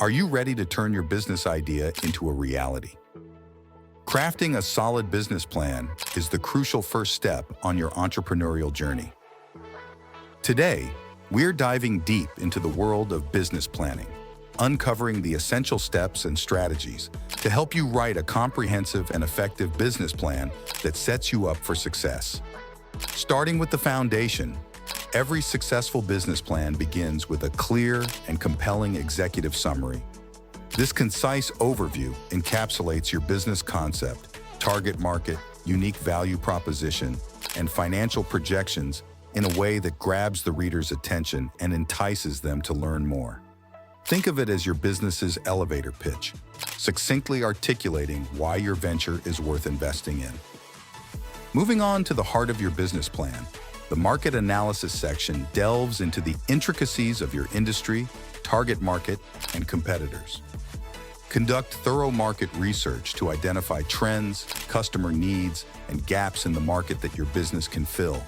Are you ready to turn your business idea into a reality? Crafting a solid business plan is the crucial first step on your entrepreneurial journey. Today, we're diving deep into the world of business planning, uncovering the essential steps and strategies to help you write a comprehensive and effective business plan that sets you up for success. Starting with the foundation, every successful business plan begins with a clear and compelling executive summary. This concise overview encapsulates your business concept, target market, unique value proposition, and financial projections in a way that grabs the reader's attention and entices them to learn more. Think of it as your business's elevator pitch, succinctly articulating why your venture is worth investing in. Moving on to the heart of your business plan, the market analysis section delves into the intricacies of your industry, target market, and competitors. Conduct thorough market research to identify trends, customer needs, and gaps in the market that your business can fill.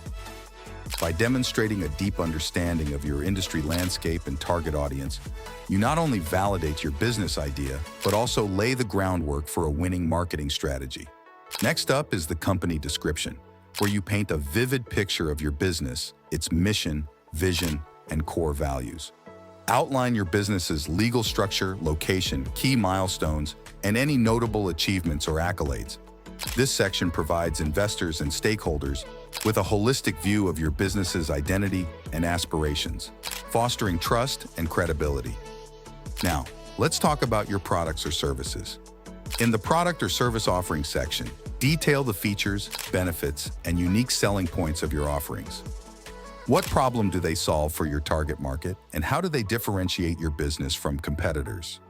By demonstrating a deep understanding of your industry landscape and target audience, you not only validate your business idea, but also lay the groundwork for a winning marketing strategy. Next up is the company description, where you paint a vivid picture of your business, its mission, vision, and core values. Outline your business's legal structure, location, key milestones, and any notable achievements or accolades. This section provides investors and stakeholders with a holistic view of your business's identity and aspirations, fostering trust and credibility. Now, let's talk about your products or services. In the product or service offering section, detail the features, benefits, and unique selling points of your offerings. What problem do they solve for your target market, and how do they differentiate your business from competitors?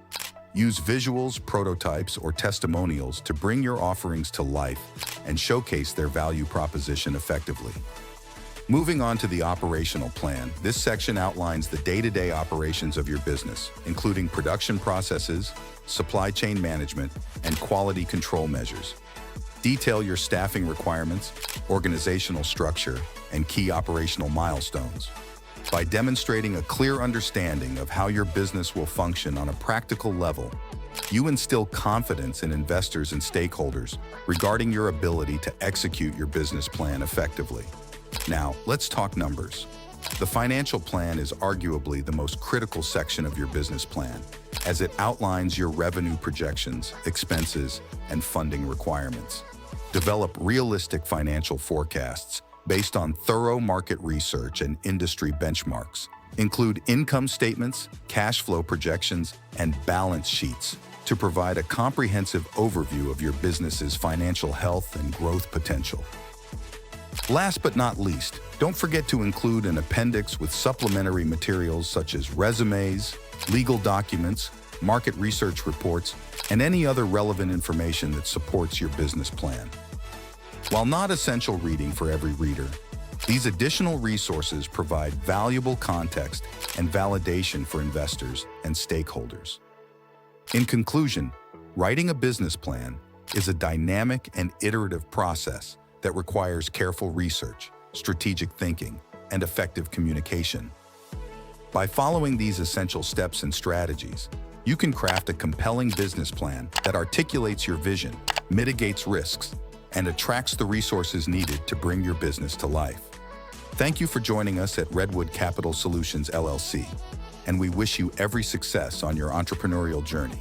Use visuals, prototypes, or testimonials to bring your offerings to life and showcase their value proposition effectively. Moving on to the operational plan, this section outlines the day-to-day operations of your business, including production processes, supply chain management, and quality control measures. Detail your staffing requirements, organizational structure, and key operational milestones. By demonstrating a clear understanding of how your business will function on a practical level, you instill confidence in investors and stakeholders regarding your ability to execute your business plan effectively. Now, let's talk numbers. The financial plan is arguably the most critical section of your business plan, as it outlines your revenue projections, expenses, and funding requirements. Develop realistic financial forecasts based on thorough market research and industry benchmarks. Include income statements, cash flow projections, and balance sheets to provide a comprehensive overview of your business's financial health and growth potential. Last but not least, don't forget to include an appendix with supplementary materials such as resumes, legal documents, market research reports, and any other relevant information that supports your business plan. While not essential reading for every reader, these additional resources provide valuable context and validation for investors and stakeholders. In conclusion, writing a business plan is a dynamic and iterative process that requires careful research, strategic thinking, and effective communication. By following these essential steps and strategies, you can craft a compelling business plan that articulates your vision, mitigates risks, and attracts the resources needed to bring your business to life. Thank you for joining us at Redwood Capital Solutions LLC, and we wish you every success on your entrepreneurial journey.